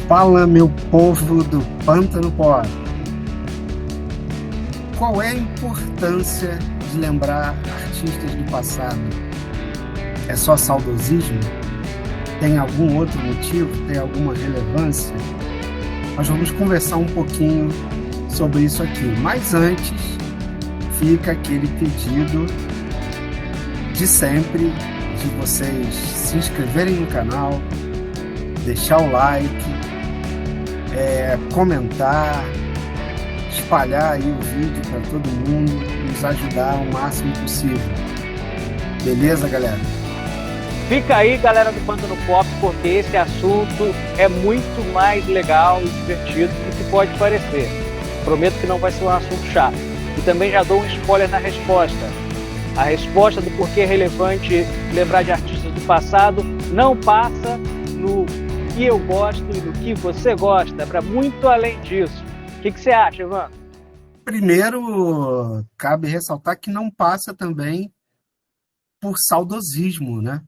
Fala, meu povo do Pântano Pop. Qual é a importância de lembrar artistas do passado? É só saudosismo? Tem algum outro motivo? Tem alguma relevância? Nós vamos conversar um pouquinho sobre isso aqui. Mas antes, fica aquele pedido de sempre de vocês se inscreverem no canal, deixar o like, comentar, espalhar aí o vídeo para todo mundo, nos ajudar o máximo possível. Beleza, galera? Fica aí, galera do Pântano Pop, porque esse assunto é muito mais legal e divertido do que pode parecer. Prometo que não vai ser um assunto chato. E também já dou um spoiler na resposta. A resposta do porquê é relevante lembrar de artistas do passado não passa no que eu gosto e do que você gosta, é para muito além disso. O que você acha, Ivan? Primeiro, cabe ressaltar que não passa também por saudosismo, né?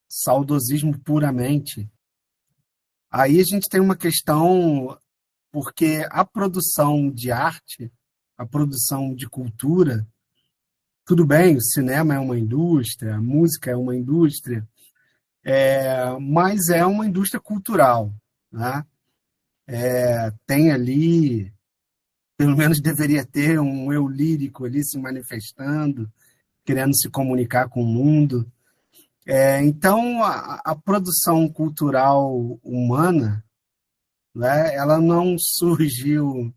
Saudosismo puramente. Aí a gente tem uma questão, porque a produção de arte, a produção de cultura, tudo bem, o cinema é uma indústria, a música é uma indústria, mas é uma indústria cultural, né? Tem ali, pelo menos deveria ter um eu lírico ali se manifestando, querendo se comunicar com o mundo. Então, a produção cultural humana, né, ela não surgiu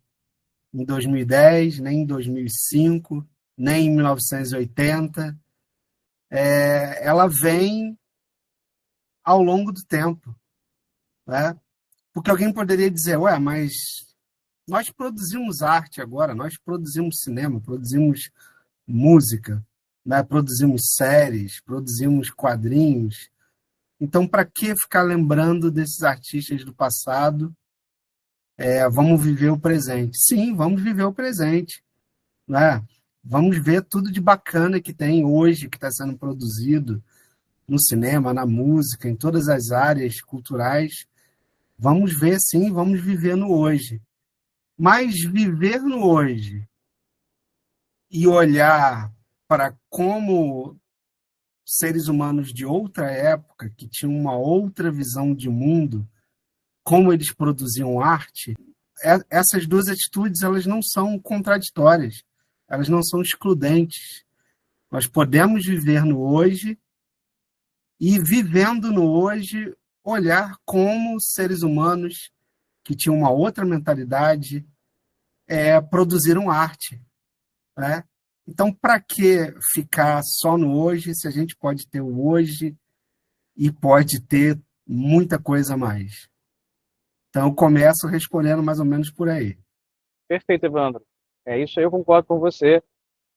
em 2010, nem em 2005, nem em 1980. Ela vem ao longo do tempo, né? Porque alguém poderia dizer, ué, mas nós produzimos arte agora, nós produzimos cinema, produzimos música, né? Produzimos séries, produzimos quadrinhos. Então, para que ficar lembrando desses artistas do passado? Vamos viver o presente. Sim, vamos viver o presente, né? Vamos ver tudo de bacana que tem hoje, que está sendo produzido no cinema, na música, em todas as áreas culturais. Vamos ver, sim, vamos viver no hoje. Mas viver no hoje e olhar para como seres humanos de outra época, que tinham uma outra visão de mundo, como eles produziam arte, essas duas atitudes elas não são contraditórias, elas não são excludentes. Nós podemos viver no hoje e, vivendo no hoje, olhar como seres humanos que tinham uma outra mentalidade produziram arte, né? Então, para que ficar só no hoje se a gente pode ter o hoje e pode ter muita coisa a mais? Então, eu começo respondendo mais ou menos por aí. Perfeito, Evandro. É isso aí, eu concordo com você.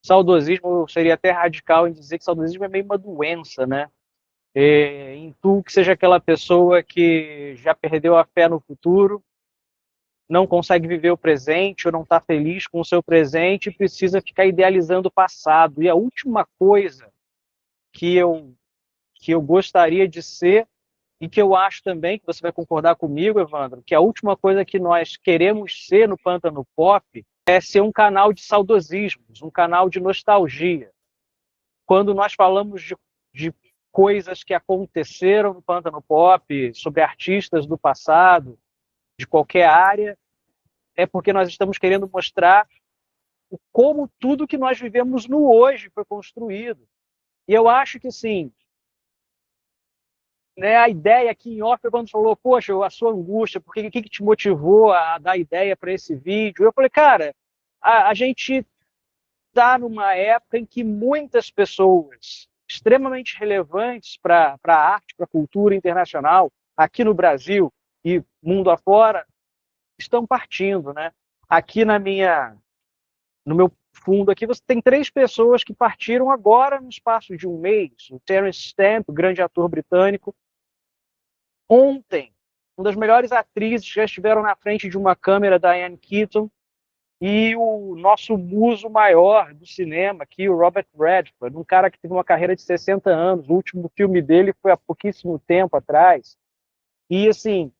Saudosismo seria até radical em dizer que saudosismo é meio uma doença, né? Intuo que seja aquela pessoa que já perdeu a fé no futuro, não consegue viver o presente ou não está feliz com o seu presente e precisa ficar idealizando o passado. E a última coisa que eu gostaria de ser e que eu acho também, que você vai concordar comigo, Evandro, que a última coisa que nós queremos ser no Pântano Pop é ser um canal de saudosismos, um canal de nostalgia. Quando nós falamos de coisas que aconteceram no Pântano Pop, sobre artistas do passado, de qualquer área, é porque nós estamos querendo mostrar como tudo que nós vivemos no hoje foi construído. E eu acho que, sim, né, a ideia aqui em off, quando falou, poxa, a sua angústia, o que te motivou a dar ideia para esse vídeo? Eu falei, cara, a gente está numa época em que muitas pessoas extremamente relevantes para a arte, para a cultura internacional, aqui no Brasil e mundo afora, estão partindo, né? Aqui no meu fundo aqui, você tem 3 pessoas que partiram agora no espaço de um mês. O Terence Stamp, o grande ator britânico, ontem, uma das melhores atrizes que já estiveram na frente de uma câmera, Diane Keaton, e o nosso muso maior do cinema aqui, o Robert Redford, um cara que teve uma carreira de 60 anos, o último filme dele foi há pouquíssimo tempo atrás. E, assim,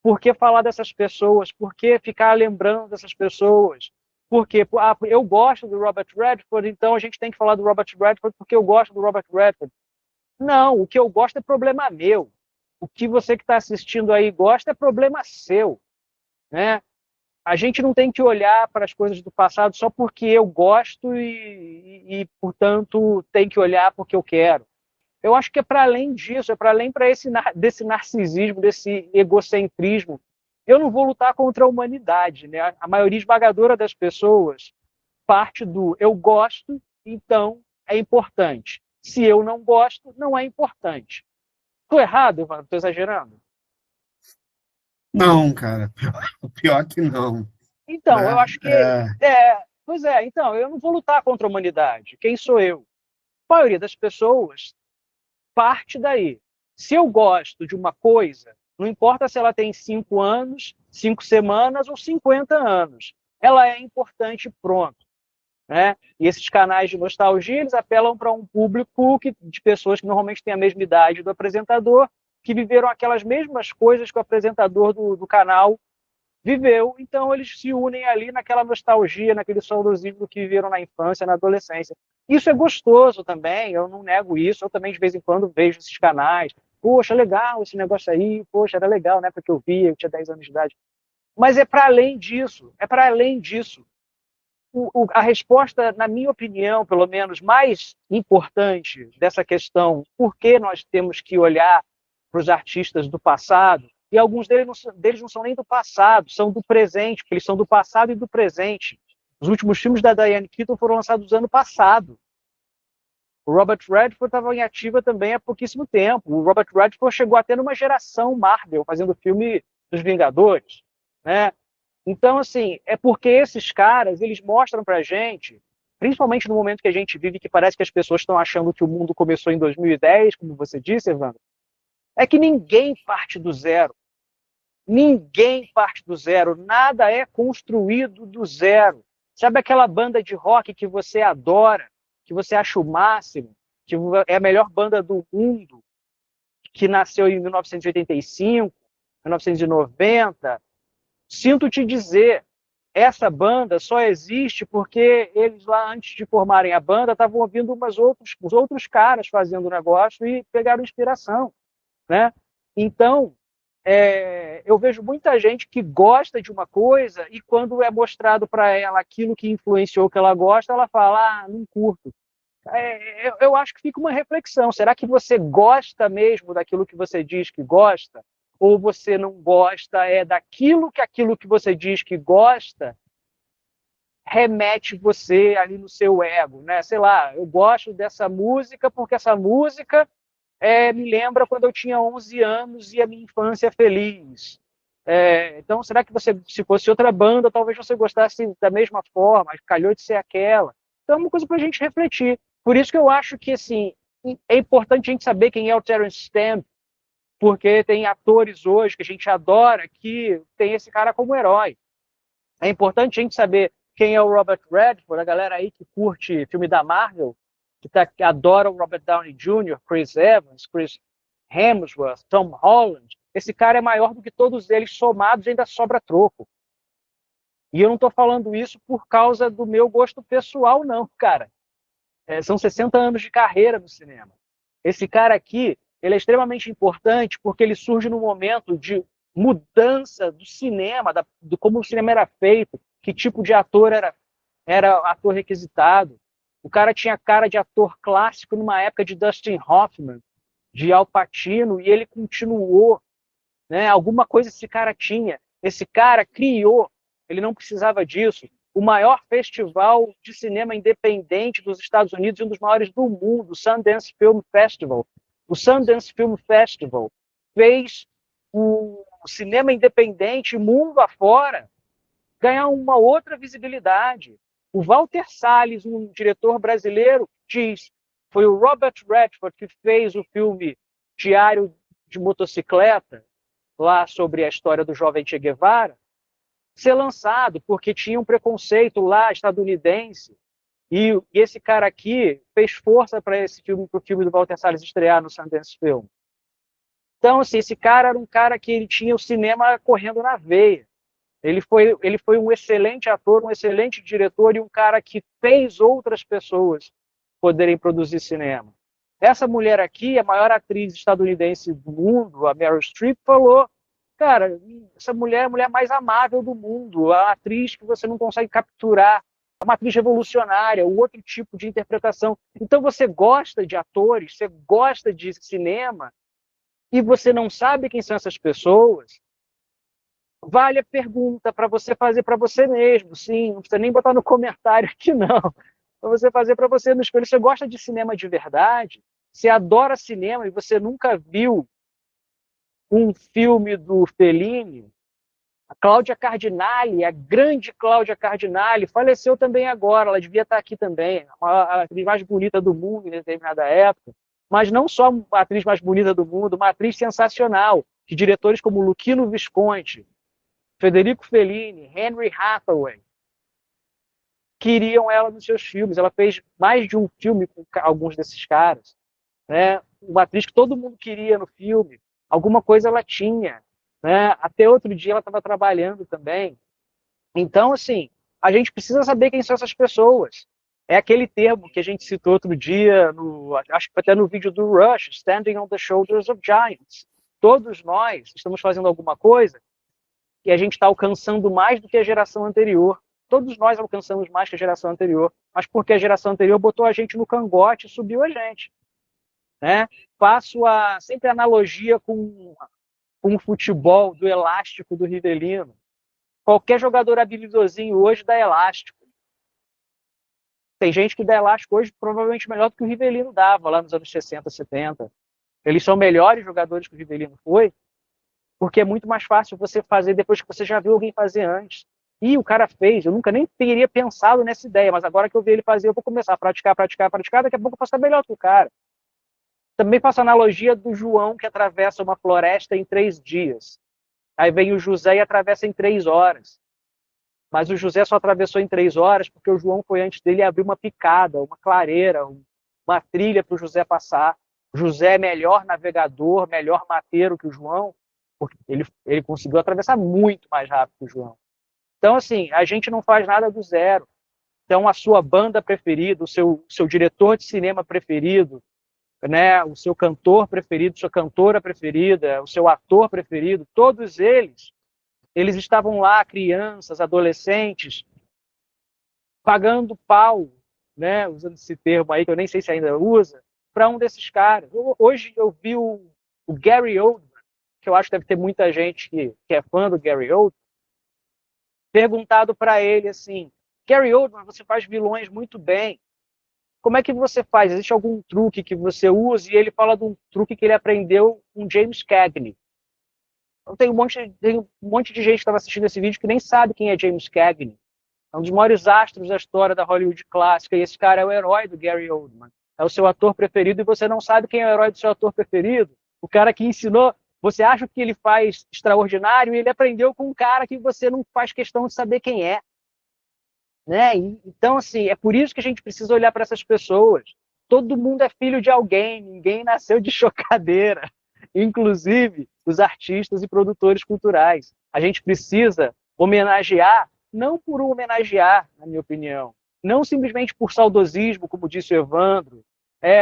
Por que falar dessas pessoas? Por que ficar lembrando dessas pessoas? Porque eu gosto do Robert Redford, então a gente tem que falar do Robert Redford porque eu gosto do Robert Redford. Não, o que eu gosto é problema meu. O que você que está assistindo aí gosta é problema seu, né? A gente não tem que olhar para as coisas do passado só porque eu gosto portanto, tem que olhar porque eu quero. Eu acho que é para além disso, é para além desse narcisismo, desse egocentrismo. Eu não vou lutar contra a humanidade, né? A maioria esmagadora das pessoas parte do eu gosto, então é importante. Se eu não gosto, não é importante. Estou errado, Ivan? Estou exagerando? Não, cara, pior que não, Então, eu né? acho que. Pois é, então, eu não vou lutar contra a humanidade. Quem sou eu? A maioria das pessoas parte daí. Se eu gosto de uma coisa, não importa se ela tem 5 anos, 5 semanas ou 50 anos, ela é importante, pronto. Né? E esses canais de nostalgia, eles apelam para um público de pessoas que normalmente têm a mesma idade do apresentador, que viveram aquelas mesmas coisas que o apresentador do canal viveu, então eles se unem ali naquela nostalgia, naquele saudosismo que viveram na infância, na adolescência. Isso é gostoso também, eu não nego isso, eu também de vez em quando vejo esses canais, poxa, legal esse negócio aí, poxa, era legal, né, porque eu via, eu tinha 10 anos de idade. Mas é para além disso, é para além disso. A resposta, na minha opinião, pelo menos, mais importante dessa questão, por que nós temos que olhar para os artistas do passado, e alguns deles não são nem do passado, são do presente, porque eles são do passado e do presente. Os últimos filmes da Diane Keaton foram lançados no ano passado. O Robert Redford estava em ativa também há pouquíssimo tempo. O Robert Redford chegou a ter uma geração Marvel, fazendo filme dos Vingadores, né? Então, assim, é porque esses caras, eles mostram pra gente, principalmente no momento que a gente vive, que parece que as pessoas estão achando que o mundo começou em 2010, como você disse, Evandro, é que ninguém parte do zero. Ninguém parte do zero. Nada é construído do zero. Sabe aquela banda de rock que você adora, que você acha o máximo, que é a melhor banda do mundo, que nasceu em 1985, 1990? Sinto te dizer, essa banda só existe porque eles lá, antes de formarem a banda, estavam ouvindo os outros caras fazendo o negócio e pegaram inspiração, né? Então, eu vejo muita gente que gosta de uma coisa e quando é mostrado para ela aquilo que influenciou o que ela gosta, ela fala, não curto. Eu acho que fica uma reflexão. Será que você gosta mesmo daquilo que você diz que gosta? Ou você não gosta daquilo que aquilo que você diz que gosta remete você ali no seu ego, né? Sei lá, eu gosto dessa música porque essa música me lembra quando eu tinha 11 anos e a minha infância feliz. Então, será que você, se fosse outra banda, talvez você gostasse da mesma forma, calhou de ser aquela? Então, é uma coisa para a gente refletir. Por isso que eu acho que, assim, é importante a gente saber quem é o Terence Stamp, porque tem atores hoje que a gente adora que tem esse cara como herói. É importante a gente saber quem é o Robert Redford, a galera aí que curte filme da Marvel, que adora o Robert Downey Jr., Chris Evans, Chris Hemsworth, Tom Holland. Esse cara é maior do que todos eles somados e ainda sobra troco. E eu não estou falando isso por causa do meu gosto pessoal, não, cara. São 60 anos de carreira no cinema. Esse cara aqui, ele é extremamente importante porque ele surge num momento de mudança do cinema, do como o cinema era feito, que tipo de ator era ator requisitado. O cara tinha cara de ator clássico numa época de Dustin Hoffman, de Al Pacino, e ele continuou. Né? Alguma coisa esse cara tinha. Esse cara criou, ele não precisava disso, o maior festival de cinema independente dos Estados Unidos e um dos maiores do mundo, o Sundance Film Festival. O Sundance Film Festival fez o cinema independente mundo afora ganhar uma outra visibilidade. O Walter Salles, um diretor brasileiro, diz, foi o Robert Redford que fez o filme Diário de Motocicleta, lá sobre a história do jovem Che Guevara, ser lançado, porque tinha um preconceito lá estadunidense. E esse cara aqui fez força para esse filme, para o filme do Walter Salles estrear no Sundance Film. Então, assim, esse cara era um cara que ele tinha o cinema correndo na veia. Ele foi um excelente ator, um excelente diretor e um cara que fez outras pessoas poderem produzir cinema. Essa mulher aqui, a maior atriz estadunidense do mundo, a Meryl Streep, falou: cara, essa mulher é a mulher mais amável do mundo, a atriz que você não consegue capturar, é uma atriz revolucionária, um outro tipo de interpretação. Então você gosta de atores, você gosta de cinema e você não sabe quem são essas pessoas, vale a pergunta para você fazer para você mesmo, sim, não precisa nem botar no comentário aqui não. Para você fazer para você no espelho. Você gosta de cinema de verdade? Você adora cinema e você nunca viu um filme do Fellini? A Cláudia Cardinale, a grande Cláudia Cardinale, faleceu também agora, ela devia estar aqui também, a atriz mais bonita do mundo em determinada época, mas não só a atriz mais bonita do mundo, uma atriz sensacional, de diretores como Luchino Visconti, Federico Fellini, Henry Hathaway, queriam ela nos seus filmes. Ela fez mais de um filme com alguns desses caras, né? Uma atriz que todo mundo queria no filme, alguma coisa ela tinha, né? Até outro dia ela estava trabalhando também. Então, assim, a gente precisa saber quem são essas pessoas. É aquele termo que a gente citou outro dia, acho que até no vídeo do Rush, Standing on the Shoulders of Giants. Todos nós estamos fazendo alguma coisa e a gente está alcançando mais do que a geração anterior. Todos nós alcançamos mais que a geração anterior, mas porque a geração anterior botou a gente no cangote e subiu a gente. Né? Faço sempre a analogia com o futebol do elástico do Rivelino. Qualquer jogador habilidosinho hoje dá elástico. Tem gente que dá elástico hoje provavelmente melhor do que o Rivelino dava lá nos anos 60, 70. Eles são melhores jogadores que o Rivelino foi, porque é muito mais fácil você fazer depois que você já viu alguém fazer antes. E o cara fez, eu nunca nem teria pensado nessa ideia, mas agora que eu vi ele fazer, eu vou começar a praticar, daqui a pouco eu posso estar melhor que o cara. Também faço a analogia do João que atravessa uma floresta em 3 dias. Aí vem o José e atravessa em 3 horas. Mas o José só atravessou em 3 horas porque o João foi antes dele abrir uma picada, uma clareira, uma trilha para o José passar. O José é melhor navegador, melhor mateiro que o João, porque ele conseguiu atravessar muito mais rápido que o João. Então, assim, a gente não faz nada do zero. Então, a sua banda preferida, o seu diretor de cinema preferido, né, o seu cantor preferido, sua cantora preferida, o seu ator preferido, todos eles estavam lá, crianças, adolescentes, pagando pau, né, usando esse termo aí, que eu nem sei se ainda usa, para um desses caras. Hoje eu vi o Gary Oldman, que eu acho que deve ter muita gente que é fã do Gary Oldman, perguntado para ele assim: Gary Oldman, você faz vilões muito bem. Como é que você faz? Existe algum truque que você usa? E ele fala de um truque que ele aprendeu com James Cagney. Então, tem um monte de gente que estava assistindo esse vídeo que nem sabe quem é James Cagney. É um dos maiores astros da história da Hollywood clássica. E esse cara é o herói do Gary Oldman. É o seu ator preferido e você não sabe quem é o herói do seu ator preferido. O cara que ensinou. Você acha que ele faz extraordinário e ele aprendeu com um cara que você não faz questão de saber quem é. Né? Então, assim, é por isso que a gente precisa olhar para essas pessoas. Todo mundo é filho de alguém, ninguém nasceu de chocadeira, inclusive os artistas e produtores culturais. A gente precisa homenagear, não por homenagear, na minha opinião, não simplesmente por saudosismo, como disse o Evandro,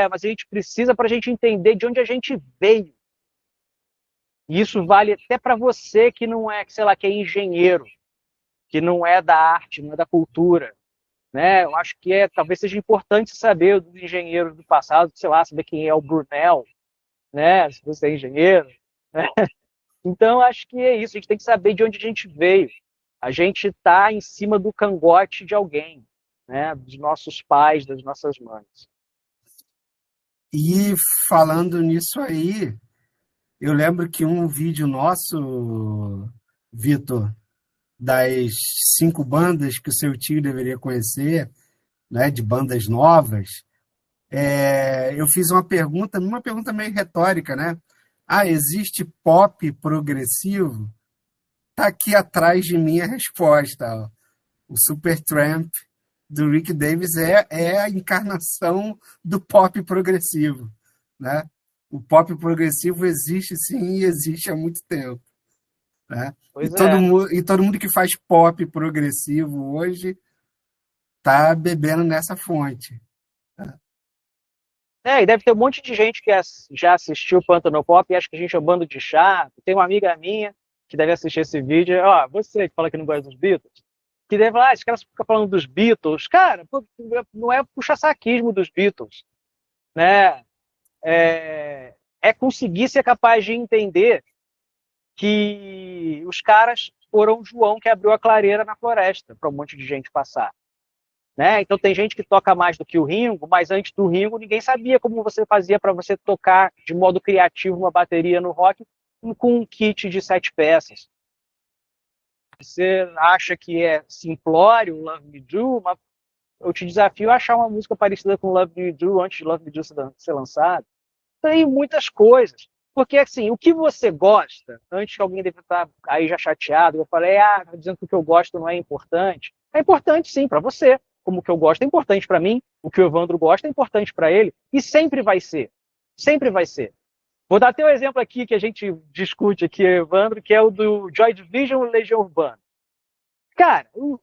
mas a gente precisa para a gente entender de onde a gente veio. E isso vale até para você que não é, sei lá, que é engenheiro, que não é da arte, não é da cultura. Né? Eu acho que talvez seja importante saber dos engenheiros do passado, sei lá, saber quem é o Brunel, né? Se você é engenheiro. Né? Então, acho que é isso, a gente tem que saber de onde a gente veio. A gente está em cima do cangote de alguém, né? Dos nossos pais, das nossas mães. E falando nisso aí, eu lembro que um vídeo nosso, Vitor, das 5 bandas que o seu tio deveria conhecer, né, de bandas novas, eu fiz uma pergunta meio retórica, né? Ah, existe pop progressivo? Tá aqui atrás de mim a resposta. Ó. O Supertramp do Rick Davis é a encarnação do pop progressivo, né? O pop progressivo existe sim e existe há muito tempo, né? E Pois é. todo mundo que faz pop progressivo hoje tá bebendo nessa fonte. E deve ter um monte de gente que já assistiu o Pantano Pop e acha que a gente é um bando de chato. Tem uma amiga minha que deve assistir esse vídeo. Ó, você que fala que não gosta dos Beatles, que deve falar, esse cara fica falando dos Beatles. Cara, pô, não é puxa-saquismo dos Beatles, né? É conseguir ser capaz de entender que os caras foram o João que abriu a clareira na floresta para um monte de gente passar. Né? Então tem gente que toca mais do que o Ringo, mas antes do Ringo ninguém sabia como você fazia para você tocar de modo criativo uma bateria no rock com um kit de 7 peças. Você acha que é simplório Love Me Do, mas eu te desafio a achar uma música parecida com Love Me Do antes de Love Me Do ser lançado. Tem muitas coisas. Porque, assim, o que você gosta, antes que alguém deve estar aí já chateado, eu falei, tá dizendo que o que eu gosto não é importante. É importante, sim, para você. Como o que eu gosto é importante para mim, o que o Evandro gosta é importante para ele, e sempre vai ser. Sempre vai ser. Vou dar até um exemplo aqui que a gente discute aqui, Evandro, que é o do Joy Division e Legião Urbana. Cara, o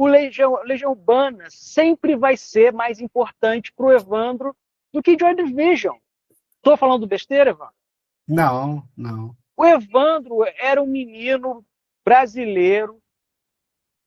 Legião Urbana sempre vai ser mais importante para o Evandro do que Joy Division. Estou falando besteira, Evandro? Não, não. O Evandro era um menino brasileiro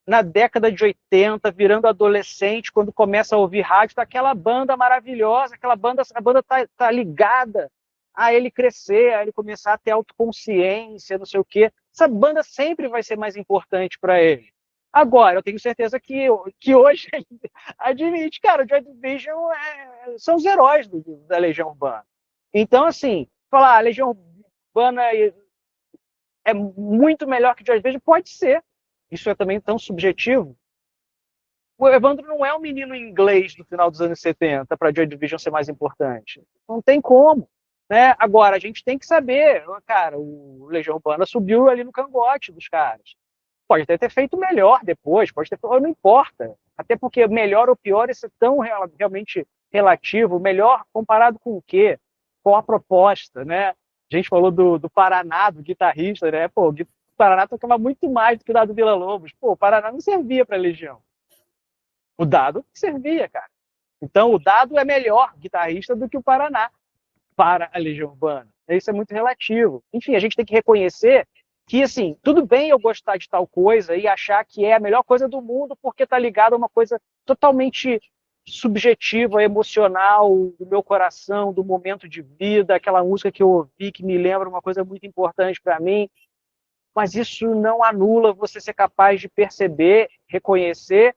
na década de 80, virando adolescente, quando começa a ouvir rádio, daquela banda maravilhosa, a banda tá ligada a ele crescer, a ele começar a ter autoconsciência, não sei o quê. Essa banda sempre vai ser mais importante para ele. Agora, eu tenho certeza que hoje admite, cara, o Joy Division são os heróis da Legião Urbana. Então, assim, falar a Legião Urbana é muito melhor que o Joy Division, pode ser. Isso é também tão subjetivo. O Evandro não é um menino inglês do final dos anos 70 para Joy Division ser mais importante. Não tem como. Né? Agora, a gente tem que saber, cara, o Legião Urbana subiu ali no cangote dos caras. Pode até ter feito melhor depois, pode ter feito, não importa. Até porque melhor ou pior, isso é tão realmente relativo. Melhor comparado com o quê? Com a proposta, né? A gente falou do Paraná, do guitarrista, né? Pô, o Paraná tocava muito mais do que o Dado Villa-Lobos. Pô, o Paraná não servia para a Legião. O Dado servia, cara. Então, o Dado é melhor guitarrista do que o Paraná para a Legião Urbana. Isso é muito relativo. Enfim, a gente tem que reconhecer que, assim, tudo bem eu gostar de tal coisa e achar que é a melhor coisa do mundo porque está ligado a uma coisa totalmente subjetiva, emocional, do meu coração, do momento de vida, aquela música que eu ouvi que me lembra uma coisa muito importante para mim. Mas isso não anula você ser capaz de perceber, reconhecer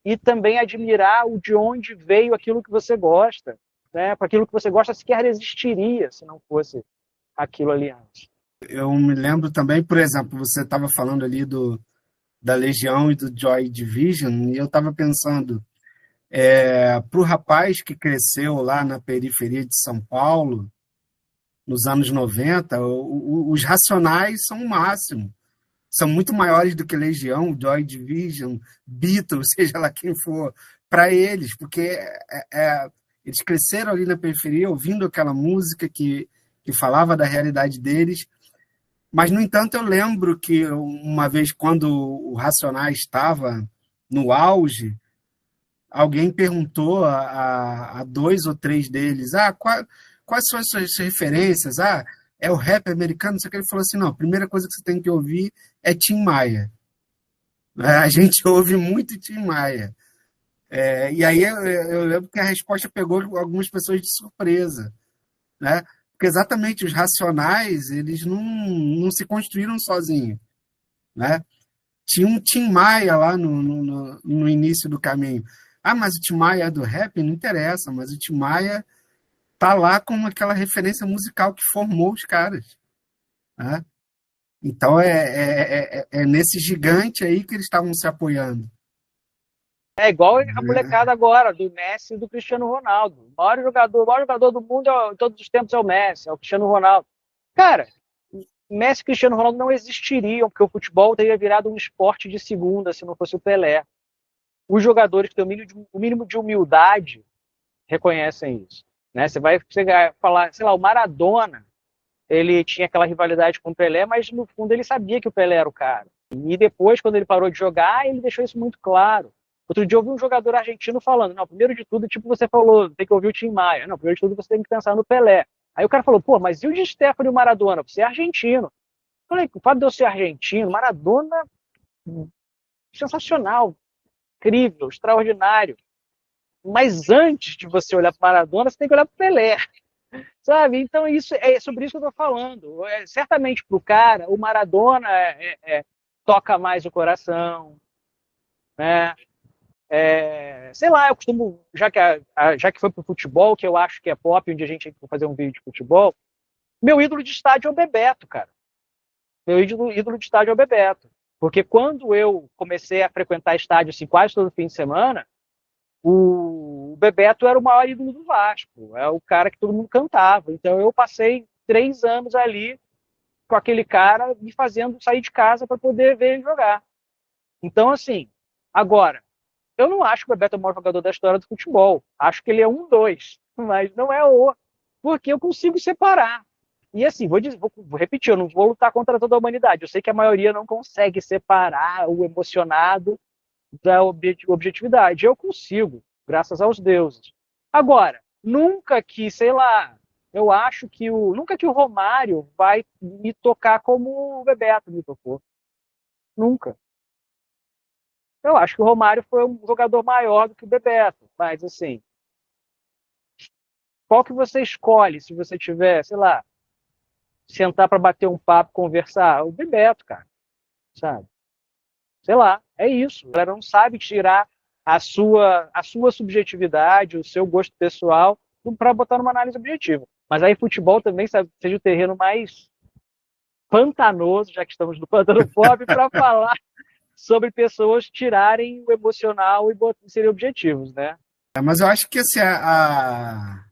e também admirar de onde veio aquilo que você gosta. Né? Para aquilo que você gosta sequer existiria se não fosse aquilo ali antes. Eu me lembro também, por exemplo, você estava falando ali da Legião e do Joy Division, e eu estava pensando, para o rapaz que cresceu lá na periferia de São Paulo, nos anos 90, os Racionais são o máximo. São muito maiores do que Legião, Joy Division, Beatles, seja lá quem for, para eles, porque eles cresceram ali na periferia ouvindo aquela música que falava da realidade deles. Mas, no entanto, eu lembro que uma vez, quando o Racionais estava no auge, alguém perguntou a dois ou três deles, quais são as suas referências? É o rap americano? Não sei o que. Ele falou assim, não, a primeira coisa que você tem que ouvir é Tim Maia. A gente ouve muito Tim Maia. E aí eu lembro que a resposta pegou algumas pessoas de surpresa, né? Porque exatamente os Racionais, eles não se construíram sozinhos, né? Tinha um Tim Maia lá no início do caminho. Mas o Tim Maia é do rap? Não interessa, mas o Tim Maia tá lá como aquela referência musical que formou os caras, né? Então é nesse gigante aí que eles estavam se apoiando. É igual a molecada agora, do Messi e do Cristiano Ronaldo. O maior jogador do mundo em todos os tempos é o Messi, é o Cristiano Ronaldo. Cara, Messi e Cristiano Ronaldo não existiriam, porque o futebol teria virado um esporte de segunda se não fosse o Pelé. Os jogadores que têm o mínimo de humildade reconhecem isso. né? Você vai falar, sei lá, o Maradona, ele tinha aquela rivalidade com o Pelé, mas no fundo ele sabia que o Pelé era o cara. E depois, quando ele parou de jogar, ele deixou isso muito claro. Outro dia eu ouvi um jogador argentino falando, não, primeiro de tudo, tipo você falou, tem que ouvir o Tim Maia. Não, primeiro de tudo você tem que pensar no Pelé. Aí o cara falou, pô, mas e o Di Stéfano e o Maradona? Você é argentino. Eu falei, o fato de eu ser argentino, Maradona, sensacional, incrível, extraordinário. Mas antes de você olhar para Maradona, você tem que olhar para o Pelé. Sabe? Então, isso é sobre isso que eu estou falando. Certamente para o cara, o Maradona toca mais o coração, né? Sei lá, eu costumo, já que foi pro futebol, que eu acho que é pop, onde a gente tem que fazer um vídeo de futebol, meu ídolo de estádio é o Bebeto, cara. Meu ídolo de estádio é o Bebeto. Porque quando eu comecei a frequentar estádio assim, quase todo fim de semana, o Bebeto era o maior ídolo do Vasco. É o cara que todo mundo cantava. Então eu passei 3 anos ali com aquele cara me fazendo sair de casa para poder ver ele jogar. Então, assim, agora, eu não acho que o Bebeto é o maior jogador da história do futebol. Acho que ele é 1-2, mas não é o. Porque eu consigo separar. E assim, vou repetir, eu não vou lutar contra toda a humanidade. Eu sei que a maioria não consegue separar o emocionado da objetividade. Eu consigo, graças aos deuses. Agora, nunca que, sei lá, eu acho que nunca que o Romário vai me tocar como o Bebeto me tocou. Nunca. Eu acho que o Romário foi um jogador maior do que o Bebeto. Mas, assim, qual que você escolhe se você tiver, sei lá, sentar para bater um papo, conversar? O Bebeto, cara, sabe? Sei lá, é isso. A galera não sabe tirar a sua subjetividade, o seu gosto pessoal, para botar numa análise objetiva. Mas aí futebol também sabe, seja o terreno mais pantanoso, já que estamos no pantano pop, para falar sobre pessoas tirarem o emocional e serem objetivos, né? Mas eu acho que assim, a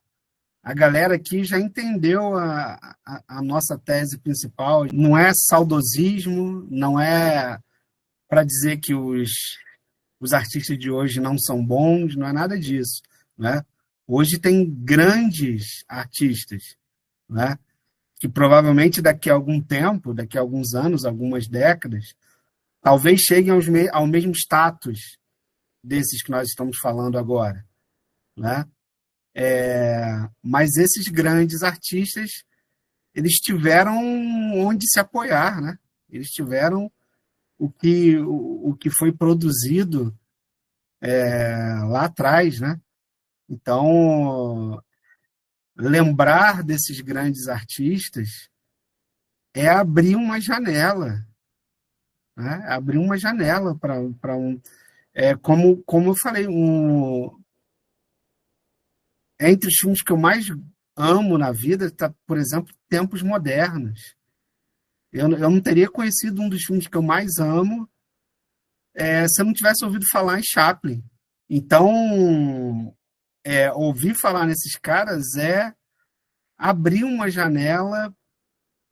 galera aqui já entendeu a nossa tese principal. Não é saudosismo, não é para dizer que os artistas de hoje não são bons, não é nada disso, né? Hoje tem grandes artistas, né? Que provavelmente daqui a algum tempo, daqui a alguns anos, algumas décadas, talvez cheguem ao mesmo status desses que nós estamos falando agora, né? Mas esses grandes artistas, eles tiveram onde se apoiar, né? Eles tiveram o que foi produzido lá atrás, né? Então, lembrar desses grandes artistas é abrir uma janela, né? Abrir uma janela para um... como eu falei, entre os filmes que eu mais amo na vida está, por exemplo, Tempos Modernos. Eu não teria conhecido um dos filmes que eu mais amo se eu não tivesse ouvido falar em Chaplin. Então, ouvir falar nesses caras é abrir uma janela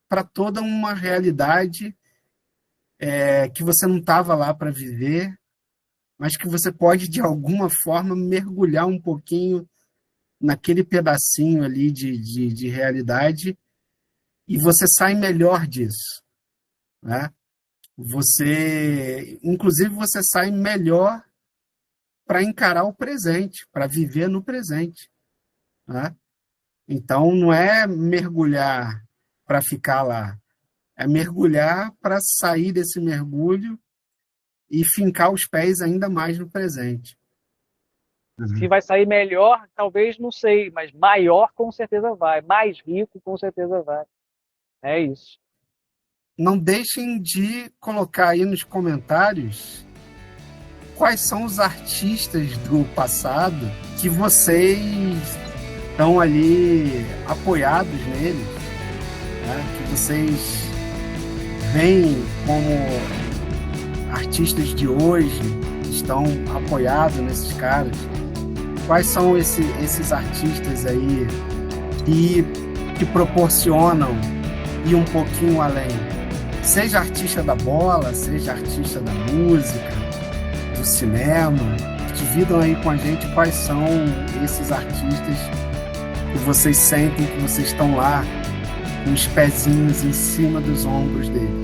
para toda uma realidade que você não estava lá para viver, mas que você pode, de alguma forma, mergulhar um pouquinho naquele pedacinho ali de realidade e você sai melhor disso, né? Inclusive, você sai melhor para encarar o presente, para viver no presente, né? Então, não é mergulhar para ficar lá, é mergulhar para sair desse mergulho e fincar os pés ainda mais no presente. Se vai sair melhor, talvez não sei, mas maior com certeza vai, mais rico com certeza vai. É isso. Não deixem de colocar aí nos comentários quais são os artistas do passado que vocês estão ali apoiados neles, né? Que vocês veem como artistas de hoje estão apoiados nesses caras. Quais são esses artistas aí que proporcionam ir um pouquinho além? Seja artista da bola, seja artista da música, do cinema, dividam aí com a gente quais são esses artistas e vocês sentem que vocês estão lá com os pezinhos em cima dos ombros deles.